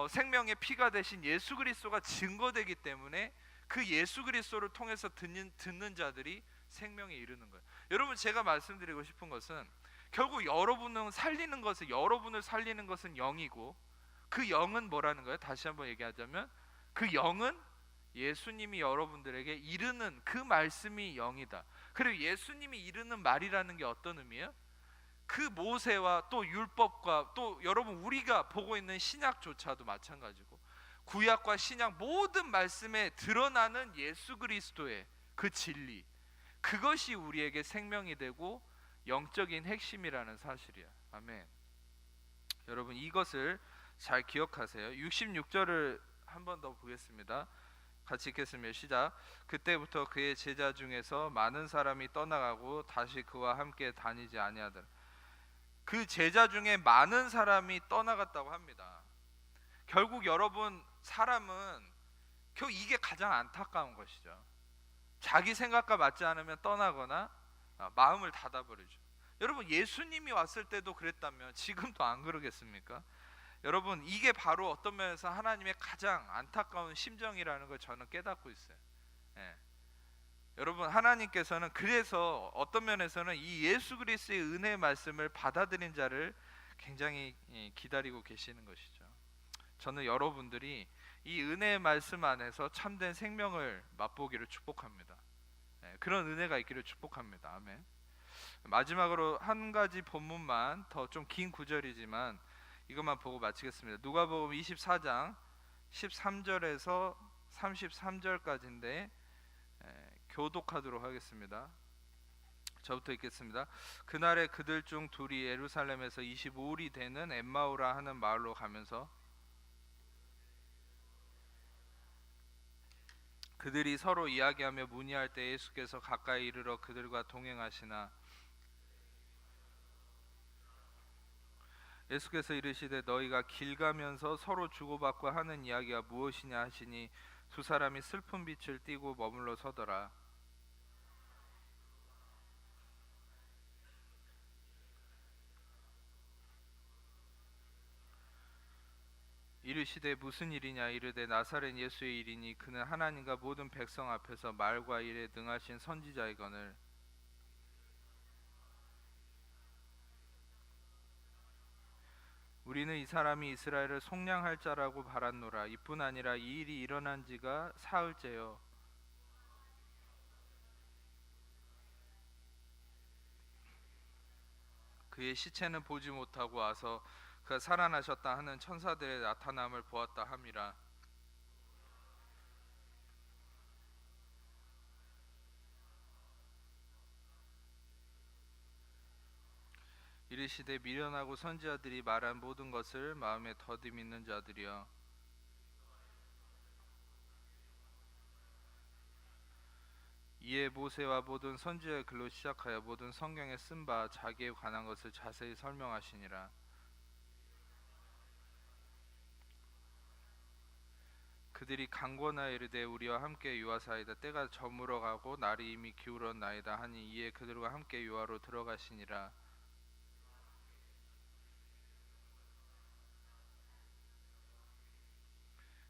Speaker 1: 생명의 피가 되신 예수 그리스도가 증거되기 때문에 그 예수 그리스도를 통해서 듣는 자들이 생명에 이르는 거예요. 여러분 제가 말씀드리고 싶은 것은 결국 여러분을 살리는 것은 영이고 그 영은 뭐라는 거예요? 다시 한번 얘기하자면 그 영은 예수님이 여러분들에게 이르는 그 말씀이 영이다. 그리고 예수님이 이르는 말이라는 게 어떤 의미예요? 그 모세와 또 율법과 또 여러분 우리가 보고 있는 신약조차도 마찬가지고 구약과 신약 모든 말씀에 드러나는 예수 그리스도의 그 진리, 그것이 우리에게 생명이 되고 영적인 핵심이라는 사실이야. 아멘. 여러분 이것을 잘 기억하세요. 66절을 한 번 더 보겠습니다. 같이 읽겠습니다. 시작. 그때부터 그의 제자 중에서 많은 사람이 떠나가고 다시 그와 함께 다니지 아니하더라. 그 제자 중에 많은 사람이 떠나갔다고 합니다. 결국 여러분 사람은 결국 이게 가장 안타까운 것이죠. 자기 생각과 맞지 않으면 떠나거나 마음을 닫아버리죠. 여러분 예수님이 왔을 때도 그랬다면 지금도 안 그러겠습니까? 여러분 이게 바로 어떤 면에서 하나님의 가장 안타까운 심정이라는 걸 저는 깨닫고 있어요. 예. 여러분 하나님께서는 그래서 어떤 면에서는 이 예수 그리스도의 은혜의 말씀을 받아들인 자를 굉장히 기다리고 계시는 것이죠. 저는 여러분들이 이 은혜의 말씀 안에서 참된 생명을 맛보기를 축복합니다. 그런 은혜가 있기를 축복합니다. 아멘. 마지막으로 한 가지 본문만 더 좀 긴 구절이지만 이것만 보고 마치겠습니다. 누가복음 24장 13절에서 33절까지인데 교독하도록 하겠습니다. 저부터 읽겠습니다. 그날에 그들 중 둘이 예루살렘에서 25일이 되는 엠마오라 하는 마을로 가면서 그들이 서로 이야기하며 문의할 때 예수께서 가까이 이르러 그들과 동행하시나 예수께서 이르시되 너희가 길 가면서 서로 주고받고 하는 이야기가 무엇이냐 하시니 두 사람이 슬픈 빛을 띠고 머물러 서더라. 이르시되 무슨 일이냐 이르되 나사렛 예수의 일이니 그는 하나님과 모든 백성 앞에서 말과 일에 능하신 선지자이거늘 우리는 이 사람이 이스라엘을 속량할 자라고 바랐노라. 이뿐 아니라 이 일이 일어난 지가 사흘째요. 그의 시체는 보지 못하고 와서 그가 살아나셨다 하는 천사들의 나타남을 보았다 함이라. 이르시되 미련하고 선지자들이 말한 모든 것을 마음에 더듬이는 자들이여, 이에 모세와 모든 선지자의 글로 시작하여 모든 성경에 쓴 바 자기에 관한 것을 자세히 설명하시니라. 그들이 강권하여 이르되 우리와 함께 유하사이다. 때가 저물어 가고 날이 이미 기울었나이다 하니 이에 그들과 함께 유하로 들어가시니라.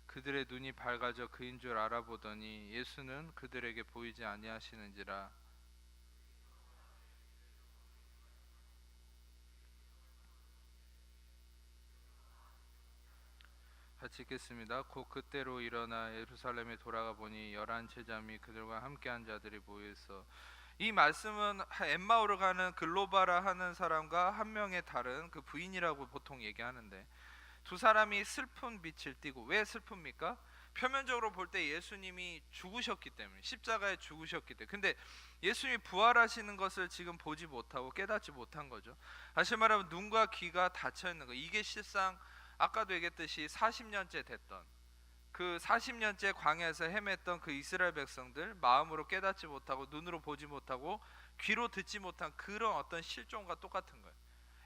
Speaker 1: 그들의 눈이 밝아져 그인 줄 알아보더니 예수는 그들에게 보이지 아니하시는지라. 같이 읽겠습니다. 곧 그때로 일어나 예루살렘에 돌아가 보니 11제자미 그들과 함께한 자들이 모여 있어. 이 말씀은 엠마오를 가는 글로바라 하는 사람과 한 명의 다른 그 부인이라고 보통 얘기하는데, 두 사람이 슬픈 빛을 띠고, 왜 슬픕니까? 표면적으로 볼 때 예수님이 죽으셨기 때문에, 십자가에 죽으셨기 때문에. 근데 예수님이 부활하시는 것을 지금 보지 못하고 깨닫지 못한 거죠. 다시 말하면 눈과 귀가 닫혀 있는 거. 이게 실상 아까도 얘기했듯이 40년째 됐던, 그 40년째 광야에서 헤맸던 그 이스라엘 백성들, 마음으로 깨닫지 못하고 눈으로 보지 못하고 귀로 듣지 못한 그런 어떤 실종과 똑같은 거예요.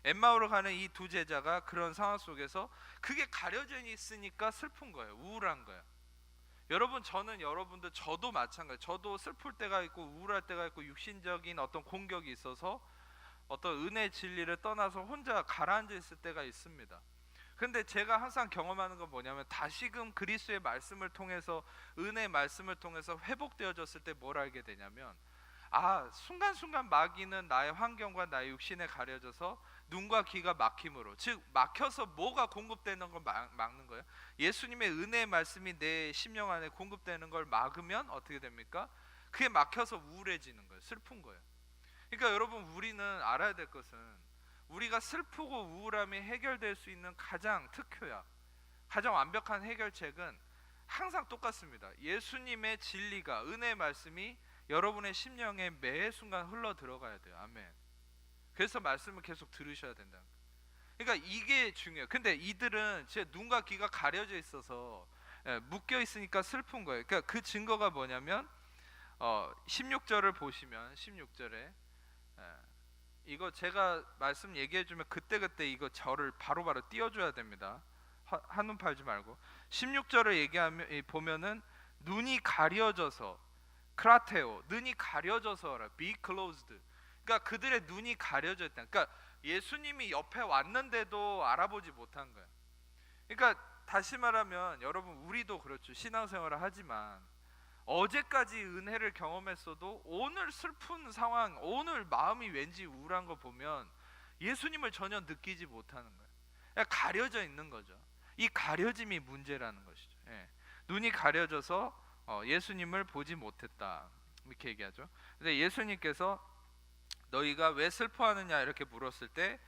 Speaker 1: 엠마오로 가는 이 두 제자가 그런 상황 속에서 그게 가려져 있으니까 슬픈 거예요. 우울한 거예요. 여러분, 저는 여러분들, 저도 마찬가지. 저도 슬플 때가 있고 우울할 때가 있고 육신적인 어떤 공격이 있어서 어떤 은혜 진리를 떠나서 혼자 가라앉아 있을 때가 있습니다. 근데 제가 항상 경험하는 건 뭐냐면, 다시금 그리스도의 말씀을 통해서, 은혜의 말씀을 통해서 회복되어졌을 때 뭘 알게 되냐면, 순간순간 마귀는 나의 환경과 나의 육신에 가려져서 눈과 귀가 막힘으로, 즉 막혀서 뭐가 공급되는 걸 막는 거예요. 예수님의 은혜의 말씀이 내 심령 안에 공급되는 걸 막으면 어떻게 됩니까? 그게 막혀서 우울해지는 거예요. 슬픈 거예요. 그러니까 여러분, 우리는 알아야 될 것은, 우리가 슬프고 우울함이 해결될 수 있는 가장 특효약, 가장 완벽한 해결책은 항상 똑같습니다. 예수님의 진리가, 은혜의 말씀이 여러분의 심령에 매 순간 흘러 들어가야 돼요. 아멘. 그래서 말씀을 계속 들으셔야 된다. 그러니까 이게 중요해요. 근데 이들은 제 눈과 귀가 가려져 있어서 묶여 있으니까 슬픈 거예요. 그러니까 그 증거가 뭐냐면 16절을 보시면, 16절에 이거 제가 말씀 얘기해주면 그때그때 이거 저를 바로바로 띄워줘야 됩니다. 한눈 팔지 말고. 16절을 얘기하면 보면은 눈이 가려져서, 크라테오, 눈이 가려져서라, be closed. 그러니까 그들의 눈이 가려져 있다. 그러니까 예수님이 옆에 왔는데도 알아보지 못한 거야. 그러니까 다시 말하면 여러분, 우리도 그렇죠. 신앙생활을 하지만 어제까지 은혜를 경험했어도 오늘 슬픈 상황, 오늘 마음이 왠지 우울한 거 보면 예수님을 전혀 느끼지 못하는 거예요. 그냥 가려져 있는 거죠. 이 가려짐이 문제라는 것이죠. 눈이 가려져서 예수님을 보지 못했다, 이렇게 얘기하죠. 근데 예수님께서 너희가 왜 슬퍼하느냐 이렇게 물었을 때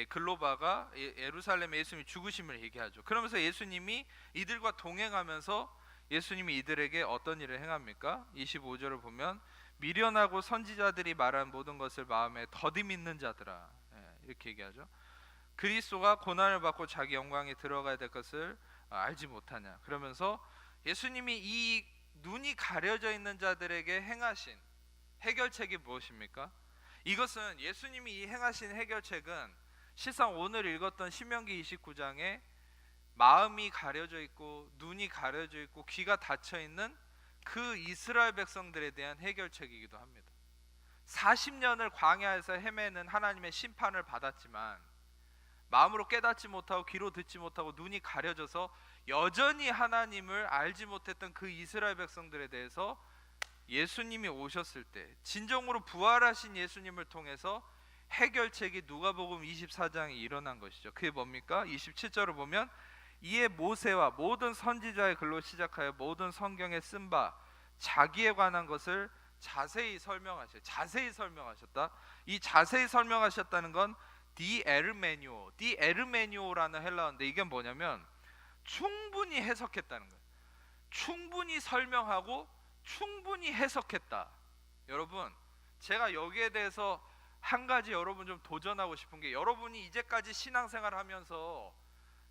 Speaker 1: 글로바가 예루살렘에 예수님이 죽으심을 얘기하죠. 그러면서 예수님이 이들과 동행하면서 예수님이 이들에게 어떤 일을 행합니까? 25절을 보면 미련하고 선지자들이 말한 모든 것을 마음에 더듬 있는 자들아, 이렇게 얘기하죠. 그리스도가 고난을 받고 자기 영광에 들어가야 될 것을 알지 못하냐. 그러면서 예수님이 이 눈이 가려져 있는 자들에게 행하신 해결책이 무엇입니까? 이것은, 예수님이 이 행하신 해결책은 실상 오늘 읽었던 신명기 29장에 마음이 가려져 있고 눈이 가려져 있고 귀가 닫혀 있는 그 이스라엘 백성들에 대한 해결책이기도 합니다. 40년을 광야에서 헤매는 하나님의 심판을 받았지만 마음으로 깨닫지 못하고 귀로 듣지 못하고 눈이 가려져서 여전히 하나님을 알지 못했던 그 이스라엘 백성들에 대해서 예수님이 오셨을 때, 진정으로 부활하신 예수님을 통해서 해결책이 누가복음 24장에 일어난 것이죠. 그게 뭡니까? 27절을 보면 이에 모세와 모든 선지자의 글로 시작하여 모든 성경에 쓴 바 자기에 관한 것을 자세히 설명하셨다. 이 자세히 설명하셨다는 건 디에르메니오라는 헬라어인데 이게 뭐냐면 충분히 해석했다는 거예요. 충분히 설명하고 충분히 해석했다. 여러분, 제가 여기에 대해서 한 가지 여러분 좀 도전하고 싶은 게, 여러분이 이제까지 신앙생활을 하면서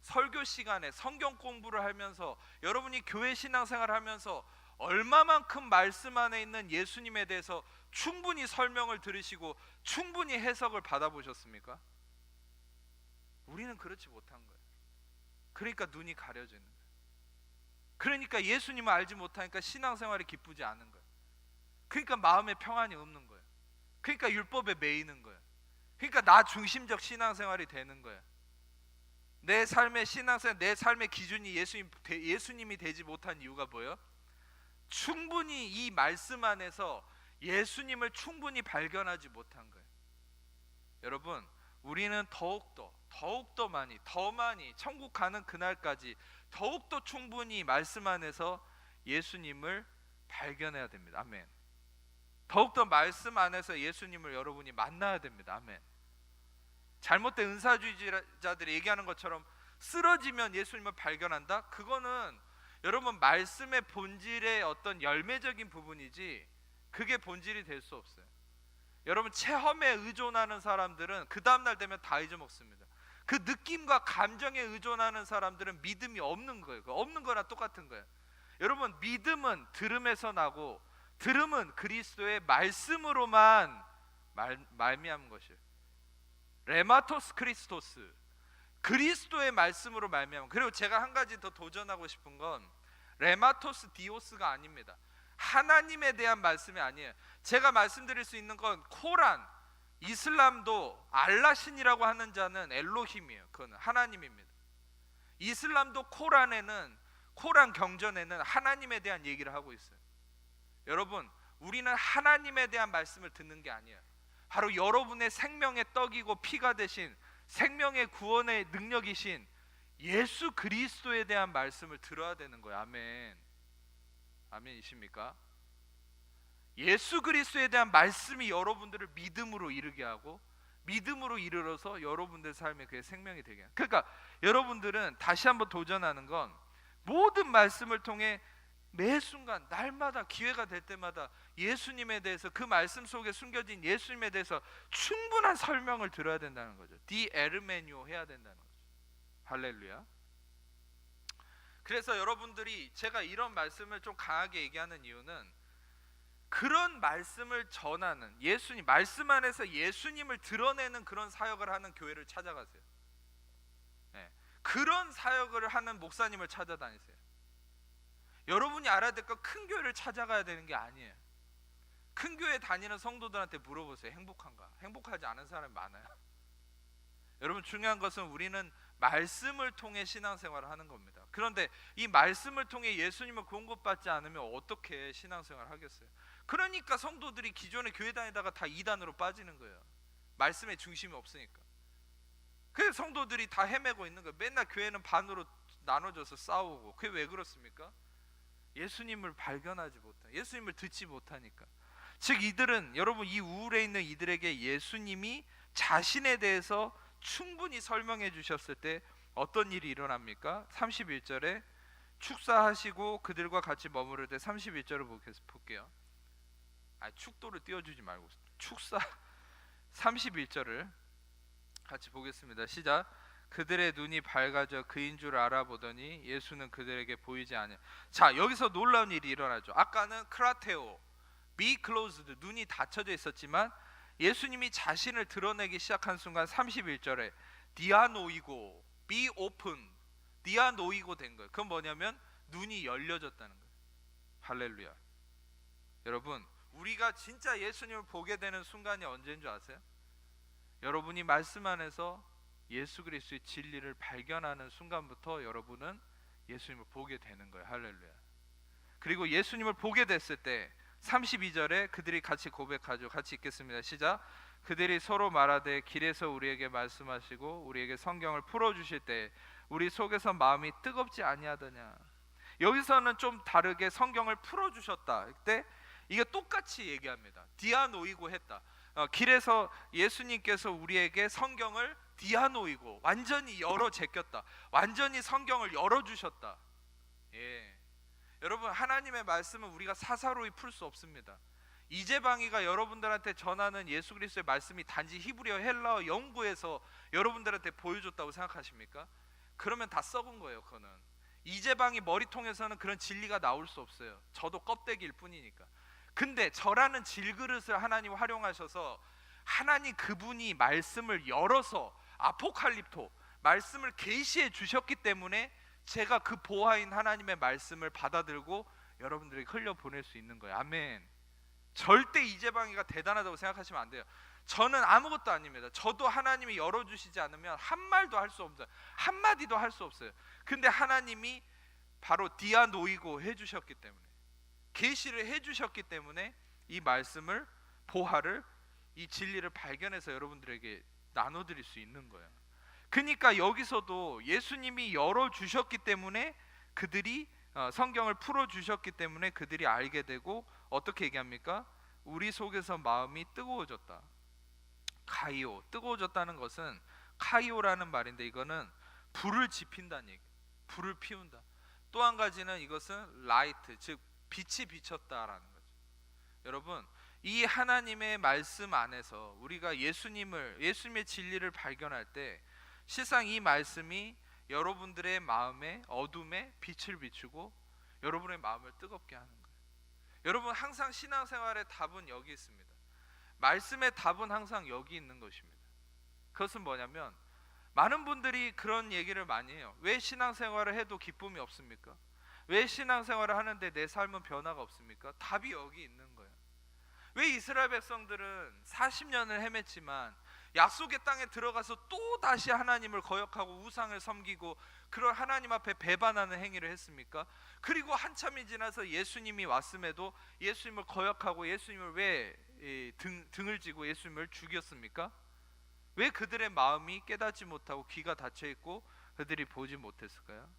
Speaker 1: 설교 시간에 성경 공부를 하면서 여러분이 교회 신앙생활을 하면서 얼마만큼 말씀 안에 있는 예수님에 대해서 충분히 설명을 들으시고 충분히 해석을 받아보셨습니까? 우리는 그렇지 못한 거예요. 그러니까 눈이 가려지는 거예요. 그러니까 예수님을 알지 못하니까 신앙생활이 기쁘지 않은 거예요. 그러니까 마음에 평안이 없는 거예요. 그러니까 율법에 매이는 거예요. 그러니까 나 중심적 신앙생활이 되는 거예요. 내 삶의 신앙생활, 내 삶의 기준이 예수님이 되지 못한 이유가 뭐예요? 충분히 이 말씀 안에서 예수님을 충분히 발견하지 못한 거예요. 여러분, 우리는 더욱더 많이, 더 많이 천국 가는 그날까지 더욱더 충분히 말씀 안에서 예수님을 발견해야 됩니다. 아멘. 더욱더 말씀 안에서 예수님을 여러분이 만나야 됩니다. 아멘. 잘못된 은사주의자들이 얘기하는 것처럼 쓰러지면 예수님을 발견한다? 그거는 여러분 말씀의 본질의 어떤 열매적인 부분이지 그게 본질이 될 수 없어요. 여러분 체험에 의존하는 사람들은 그 다음날 되면 다 잊어먹습니다. 그 느낌과 감정에 의존하는 사람들은 믿음이 없는 거예요. 없는 거랑 똑같은 거예요. 여러분 믿음은 들음에서 나고 들음은 그리스도의 말씀으로만 말미암은 것이에요. 레마토스 크리스토스, 그리스도의 말씀으로 말미암은. 그리고 제가 한 가지 더 도전하고 싶은 건 레마토스 디오스가 아닙니다. 하나님에 대한 말씀이 아니에요. 제가 말씀드릴 수 있는 건 코란, 이슬람도 알라신이라고 하는 자는 엘로힘이에요. 그거는 하나님입니다. 이슬람도 코란 경전에는 하나님에 대한 얘기를 하고 있어요. 여러분, 우리는 하나님에 대한 말씀을 듣는 게 아니에요. 바로 여러분의 생명의 떡이고 피가 되신 생명의 구원의 능력이신 예수 그리스도에 대한 말씀을 들어야 되는 거예요. 아멘. 아멘이십니까? 예수 그리스도에 대한 말씀이 여러분들을 믿음으로 이르게 하고 믿음으로 이르러서 여러분들 삶에 그의 생명이 되게 해요. 그러니까 여러분들은 다시 한번 도전하는 건 모든 말씀을 통해 매 순간 날마다 기회가 될 때마다 예수님에 대해서, 그 말씀 속에 숨겨진 예수님에 대해서 충분한 설명을 들어야 된다는 거죠. 디에르메니오 해야 된다는 거죠. 할렐루야. 그래서 여러분들이 제가 이런 말씀을 좀 강하게 얘기하는 이유는 그런 말씀을 전하는 예수님, 말씀 안에서 예수님을 드러내는 그런 사역을 하는 교회를 찾아가세요. 네. 그런 사역을 하는 목사님을 찾아다니세요. 여러분이 알아야 될 건 큰 교회를 찾아가야 되는 게 아니에요. 큰 교회 다니는 성도들한테 물어보세요. 행복한가? 행복하지 않은 사람이 많아요. 여러분 중요한 것은 우리는 말씀을 통해 신앙생활을 하는 겁니다. 그런데 이 말씀을 통해 예수님을 공급받지 않으면 어떻게 신앙생활을 하겠어요? 그러니까 성도들이 기존에 교회 다니다가 다 이단으로 빠지는 거예요. 말씀의 중심이 없으니까. 그래서 성도들이 다 헤매고 있는 거예요. 맨날 교회는 반으로 나눠져서 싸우고. 그게 왜 그렇습니까? 예수님을 발견하지 못하, 예수님을 듣지 못하니까. 즉 이들은, 여러분 이 우울에 있는 이들에게 예수님이 자신에 대해서 충분히 설명해 주셨을 때 어떤 일이 일어납니까? 31절에 축사하시고 그들과 같이 머무를 때 31절을 볼게요. 축도를 띄워주지 말고 축사 31절을 같이 보겠습니다. 시작. 그들의 눈이 밝아져 그인 줄 알아보더니 예수는 그들에게 보이지 않아. 자, 여기서 놀라운 일이 일어나죠. 아까는 크라테오, be closed, 눈이 닫혀져 있었지만 예수님이 자신을 드러내기 시작한 순간 31절에 디아노이고, be open, 디아노이고 된 거예요. 그건 뭐냐면 눈이 열려졌다는 거예요. 할렐루야. 여러분 우리가 진짜 예수님을 보게 되는 순간이 언제인 줄 아세요? 여러분이 말씀 안에서 예수 그리스도의 진리를 발견하는 순간부터 여러분은 예수님을 보게 되는 거예요. 할렐루야. 그리고 예수님을 보게 됐을 때 32절에 그들이 같이 고백하죠. 같이 읽겠습니다. 시작. 그들이 서로 말하되 길에서 우리에게 말씀하시고 우리에게 성경을 풀어주실 때 우리 속에서 마음이 뜨겁지 아니하더냐. 여기서는 좀 다르게 성경을 풀어주셨다. 그때 이게 똑같이 얘기합니다. 디아노이고 했다. 길에서 예수님께서 우리에게 성경을 디아노이고 완전히 열어 제꼈다. 완전히 성경을 열어주셨다. 예. 여러분, 하나님의 말씀은 우리가 사사로이 풀 수 없습니다. 이재방이가 여러분들한테 전하는 예수 그리스도의 말씀이 단지 히브리어, 헬라어, 영구에서 여러분들한테 보여줬다고 생각하십니까? 그러면 다 썩은 거예요. 그거는 이재방이 머리통에서는 그런 진리가 나올 수 없어요. 저도 껍데기일 뿐이니까. 근데 저라는 질그릇을 하나님 활용하셔서 하나님 그분이 말씀을 열어서 아포칼립토 말씀을 계시해 주셨기 때문에 제가 그 보화인 하나님의 말씀을 받아들고 여러분들에게 흘려보낼 수 있는 거예요. 아멘. 절대 이재방이가 대단하다고 생각하시면 안 돼요. 저는 아무것도 아닙니다. 저도 하나님이 열어주시지 않으면 한 말도 할 수 없어요. 한마디도 할 수 없어요. 근데 하나님이 바로 디아노이고 해주셨기 때문에, 계시를 해주셨기 때문에 이 말씀을, 보화를, 이 진리를 발견해서 여러분들에게 나눠드릴 수 있는 거예요. 그러니까 여기서도 예수님이 열어주셨기 때문에 그들이 성경을 풀어주셨기 때문에 그들이 알게 되고 어떻게 얘기합니까? 우리 속에서 마음이 뜨거워졌다. 카이오, 뜨거워졌다는 것은 카이오라는 말인데 이거는 불을 지핀다는 얘기, 불을 피운다. 또 한 가지는 이것은 라이트, 즉 빛이 비쳤다라는 거죠. 여러분, 이 하나님의 말씀 안에서 우리가 예수님의 진리를 발견할 때 실상 이 말씀이 여러분들의 마음에 어둠에 빛을 비추고 여러분의 마음을 뜨겁게 하는 거예요. 여러분, 항상 신앙생활의 답은 여기 있습니다. 말씀의 답은 항상 여기 있는 것입니다. 그것은 뭐냐면, 많은 분들이 그런 얘기를 많이 해요. 왜 신앙생활을 해도 기쁨이 없습니까? 왜 신앙생활을 하는데 내 삶은 변화가 없습니까? 답이 여기 있는 거예요. 왜 이스라엘 백성들은 40년을 헤맸지만 약속의 땅에 들어가서 또 다시 하나님을 거역하고 우상을 섬기고 그런 하나님 앞에 배반하는 행위를 했습니까? 그리고 한참이 지나서 예수님이 왔음에도 예수님을 거역하고 예수님을 왜 등을 지고 예수님을 죽였습니까? 왜 그들의 마음이 깨닫지 못하고 귀가 닫혀 있고 그들이 보지 못했을까요?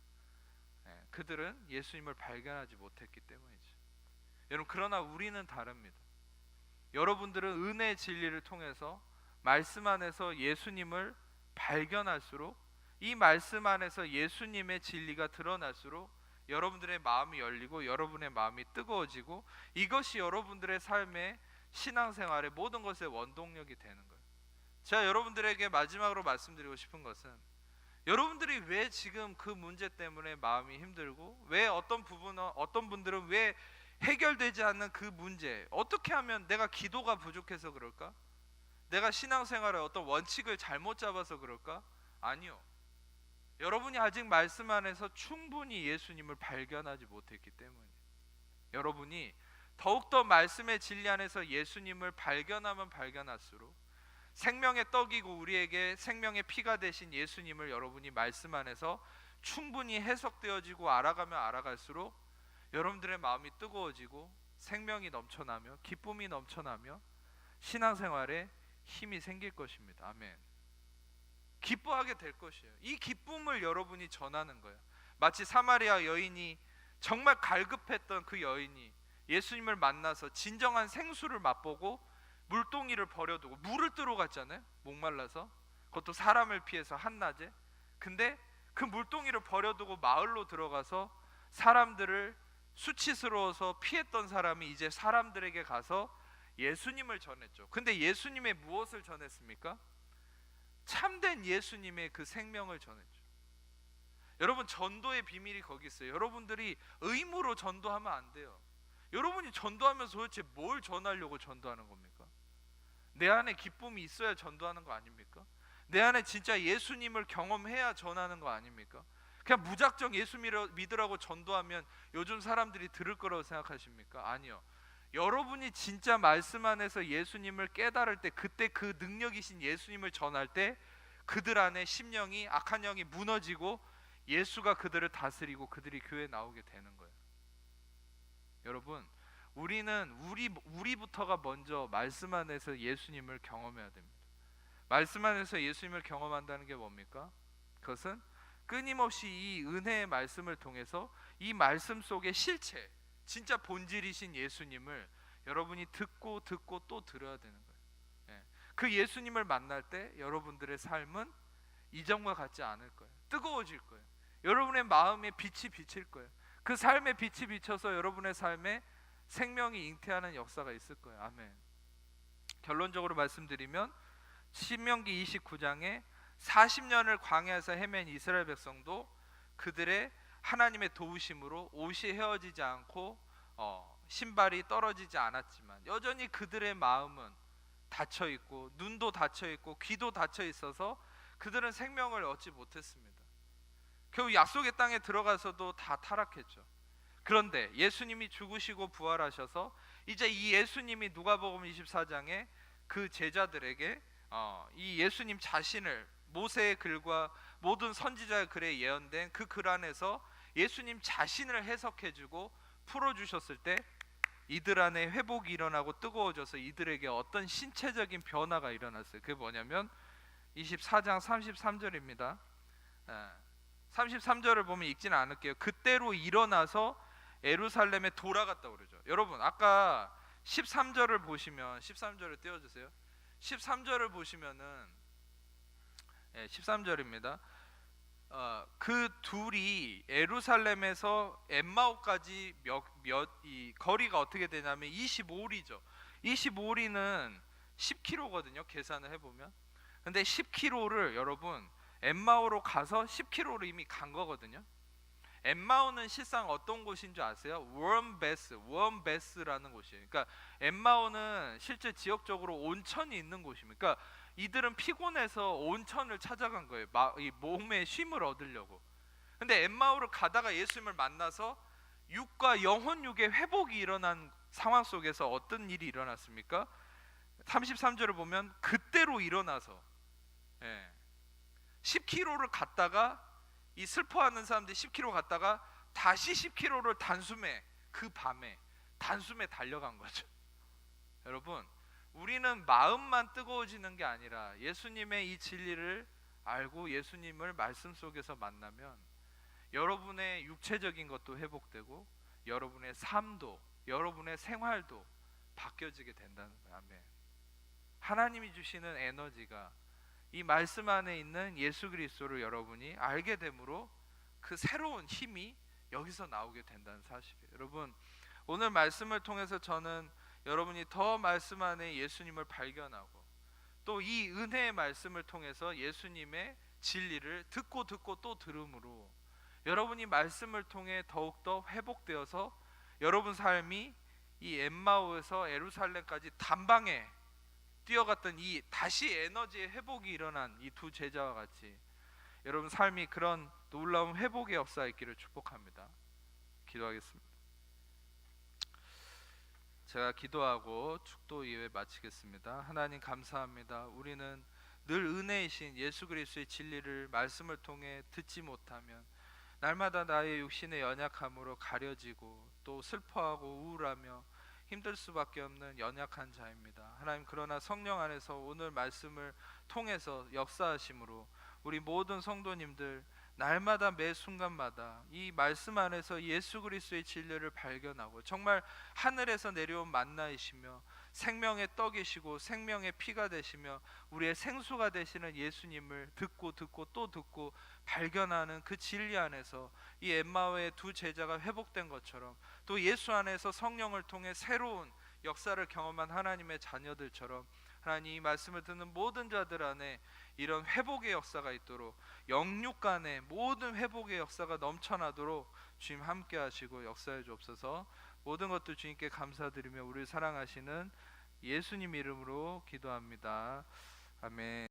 Speaker 1: 그들은 예수님을 발견하지 못했기 때문이죠. 여러분, 그러나 우리는 다릅니다. 여러분들은 은혜의 진리를 통해서 말씀 안에서 예수님을 발견할수록, 이 말씀 안에서 예수님의 진리가 드러날수록 여러분들의 마음이 열리고 여러분의 마음이 뜨거워지고 이것이 여러분들의 삶의 신앙생활의 모든 것의 원동력이 되는 거예요. 제가 여러분들에게 마지막으로 말씀드리고 싶은 것은, 여러분들이 왜 지금 그 문제 때문에 마음이 힘들고 왜 어떤 분들은 왜 해결되지 않는 그 문제, 어떻게 하면 내가 기도가 부족해서 그럴까? 내가 신앙생활의 어떤 원칙을 잘못 잡아서 그럴까? 아니요. 여러분이 아직 말씀 안에서 충분히 예수님을 발견하지 못했기 때문이에요. 여러분이 더욱더 말씀의 진리 안에서 예수님을 발견하면 발견할수록 생명의 떡이고 우리에게 생명의 피가 되신 예수님을 여러분이 말씀 안에서 충분히 해석되어지고 알아가면 알아갈수록 여러분들의 마음이 뜨거워지고 생명이 넘쳐나며 기쁨이 넘쳐나며 신앙생활에 힘이 생길 것입니다. 아멘. 기뻐하게 될 것이에요. 이 기쁨을 여러분이 전하는 거예요. 마치 사마리아 여인이, 정말 갈급했던 그 여인이 예수님을 만나서 진정한 생수를 맛보고 물동이를 버려두고 물을 뜨러 갔잖아요. 목말라서, 그것도 사람을 피해서 한낮에. 근데 그 물동이를 버려두고 마을로 들어가서 사람들을, 수치스러워서 피했던 사람이 이제 사람들에게 가서 예수님을 전했죠. 근데 예수님의 무엇을 전했습니까? 참된 예수님의 그 생명을 전했죠. 여러분, 전도의 비밀이 거기 있어요. 여러분들이 의무로 전도하면 안 돼요. 여러분이 전도하면서 도대체 뭘 전하려고 전도하는 겁니까? 내 안에 기쁨이 있어야 전도하는 거 아닙니까? 내 안에 진짜 예수님을 경험해야 전하는 거 아닙니까? 그냥 무작정 예수 믿으라고 전도하면 요즘 사람들이 들을 거라고 생각하십니까? 아니요. 여러분이 진짜 말씀 안에서 예수님을 깨달을 때, 그때 그 능력이신 예수님을 전할 때 그들 안에 심령이, 악한 영이 무너지고 예수가 그들을 다스리고 그들이 교회에 나오게 되는 거예요. 여러분, 우리부터가 먼저 말씀 안에서 예수님을 경험해야 됩니다. 말씀 안에서 예수님을 경험한다는 게 뭡니까? 그것은 끊임없이 이 은혜의 말씀을 통해서 이 말씀 속의 실체, 진짜 본질이신 예수님을 여러분이 듣고 또 들어야 되는 거예요. 예. 그 예수님을 만날 때 여러분들의 삶은 이전과 같지 않을 거예요. 뜨거워질 거예요. 여러분의 마음에 빛이 비칠 거예요. 그 삶의 빛이 비쳐서 여러분의 삶에 생명이 잉태하는 역사가 있을 거예요. 아멘. 결론적으로 말씀드리면 신명기 29장에 40년을 광야에서 헤맨 이스라엘 백성도 그들의 하나님의 도우심으로 옷이 헤어지지 않고 신발이 떨어지지 않았지만 여전히 그들의 마음은 닫혀 있고 눈도 닫혀 있고 귀도 닫혀 있어서 그들은 생명을 얻지 못했습니다. 결국 약속의 땅에 들어가서도 다 타락했죠. 그런데 예수님이 죽으시고 부활하셔서 이제 이 예수님이 누가복음 24장에 그 제자들에게 이 예수님 자신을 모세의 글과 모든 선지자의 글에 예언된 그 글 안에서 예수님 자신을 해석해주고 풀어주셨을 때 이들 안에 회복이 일어나고 뜨거워져서 이들에게 어떤 신체적인 변화가 일어났어요. 그게 뭐냐면 24장 33절입니다. 33절을 보면 읽지는 않을게요. 그때로 일어나서 예루살렘에 돌아갔다 그러죠. 여러분 아까 13절을 보시면 13절을 띄워주세요. 13절을 보시면은 13절입니다. 그 둘이 예루살렘에서 엠마오까지 이 거리가 어떻게 되냐면 25리죠. 25리는 10km거든요. 계산을 해보면. 근데 10km를 여러분 엠마오로 가서 10km를 이미 간 거거든요. 엠마오는 실상 어떤 곳인 줄 아세요? 원베스라는 곳이에요. 그러니까 엠마오는 실제 지역적으로 온천이 있는 곳입니다. 그러니까 이들은 피곤해서 온천을 찾아간 거예요. 이 몸에 쉼을 얻으려고. 근데 엠마오를 가다가 예수님을 만나서 육과 영혼 육의 회복이 일어난 상황 속에서 어떤 일이 일어났습니까? 33절을 보면 그때로 일어나서 10km를 갔다가 이 슬퍼하는 사람들이 10km 갔다가 다시 10km를 단숨에 그 밤에 단숨에 달려간 거죠. 여러분 우리는 마음만 뜨거워지는 게 아니라 예수님의 이 진리를 알고 예수님을 말씀 속에서 만나면 여러분의 육체적인 것도 회복되고 여러분의 삶도 여러분의 생활도 바뀌어지게 된다는 거예요. 아멘. 하나님이 주시는 에너지가 이 말씀 안에 있는 예수 그리스도를 여러분이 알게 되므로 그 새로운 힘이 여기서 나오게 된다는 사실이에요. 여러분 오늘 말씀을 통해서 저는 여러분이 더 말씀 안에 예수님을 발견하고 또 이 은혜의 말씀을 통해서 예수님의 진리를 듣고 또 들음으로 여러분이 말씀을 통해 더욱더 회복되어서 여러분 삶이 이 엠마오에서 예루살렘까지 단방에 뛰어갔던 이 다시 에너지의 회복이 일어난 이 두 제자와 같이 여러분 삶이 그런 놀라운 회복의 역사가 있기를 축복합니다. 기도하겠습니다. 제가 기도하고 축도 예배 마치겠습니다. 하나님 감사합니다. 우리는 늘 은혜이신 예수 그리스도의 진리를 말씀을 통해 듣지 못하면 날마다 나의 육신의 연약함으로 가려지고 또 슬퍼하고 우울하며 힘들 수밖에 없는 연약한 자입니다. 하나님 그러나 성령 안에서 오늘 말씀을 통해서 역사하심으로 우리 모든 성도님들 날마다 매 순간마다 이 말씀 안에서 예수 그리스도의 진리를 발견하고 정말 하늘에서 내려온 만나이시며 생명의 떡이시고 생명의 피가 되시며 우리의 생수가 되시는 예수님을 듣고 또 듣고 발견하는 그 진리 안에서 이 엠마오의 두 제자가 회복된 것처럼 또 예수 안에서 성령을 통해 새로운 역사를 경험한 하나님의 자녀들처럼 하나님 이 말씀을 듣는 모든 자들 안에 이런 회복의 역사가 있도록 영육 간의 모든 회복의 역사가 넘쳐나도록 주님 함께 하시고 역사해 주옵소서. 모든 것들 주님께 감사드리며 우리를 사랑하시는 예수님 이름으로 기도합니다. 아멘.